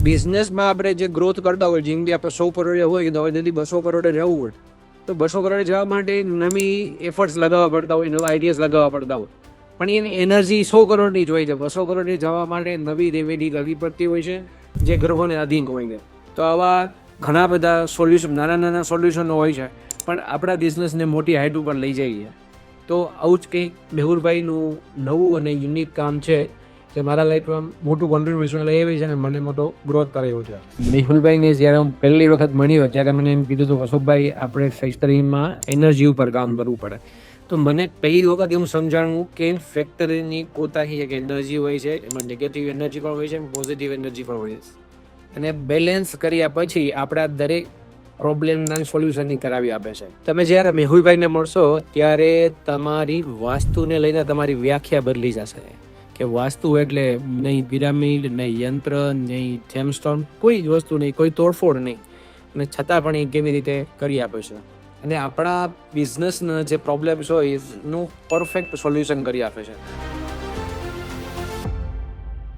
બિઝનેસમાં આપણે જે ગ્રોથ કરતા હોય, જેમ કે આપણે 100 કરોડ હોય તો હવે જલ્દી 200 કરોડે જવું હોય તો 200 કરોડે જવા માટે નવી એફર્ટ્સ લગાવવા પડતા હોય, નવા આઈડિયાઝ લગાવવા પડતા હોય, પણ એની એનર્જી 100 કરોડની જ હોય છે. 200 કરોડની જવા માટે નવી રેમેડી કરવી પડતી હોય છે, જે ગ્રહોને અધીન હોય છે. તો આવા ઘણા બધા સોલ્યુશન, નાના નાના સોલ્યુશનો હોય છે, પણ આપણા બિઝનેસને મોટી હાઇટ ઉપર લઈ જઈએ. તો આવું જ કંઈક મેહુલભાઈનું નવું અને યુનિક કામ છે જે મારા લાઈફમાં મોટું કોન્ટ્રીબ્યુશન લઈ આવી છે અને મને મોટો ગ્રોથ કરેલો છે. મેહુલભાઈને જ્યારે હું પહેલી વખત મળ્યો ત્યારે મને એમ કીધું હતું, અશોકભાઈ આપણે ફેક્ટરીમાં એનર્જી ઉપર કામ કરવું પડે. તો મને પહેલી વખત એવું સમજાણું કે ફેક્ટરીની પોતાની એક એનર્જી હોય છે, એમાં નેગેટિવ એનર્જી પણ હોય છે, પોઝિટિવ એનર્જી પણ હોય છે, અને બેલેન્સ કર્યા પછી આપણા દરેક પ્રોબ્લેમના સોલ્યુશનની કરાવી આપે છે. તમે જ્યારે મેહુલભાઈને મળશો ત્યારે તમારી વાસ્તુને લઈને તમારી વ્યાખ્યા બદલી જશે કે વાસ્તુ એટલે નહીં પિરામિડ, નહીં યંત્ર, નહીં જેમસ્ટોન, કોઈ જ વસ્તુ નહીં, કોઈ તોડફોડ નહીં, અને છતાં પણ એ કેવી રીતે કરી આપે છે અને આપણા બિઝનેસના જે પ્રોબ્લેમ્સ હોય એનું પરફેક્ટ સોલ્યુશન કરી આપે છે.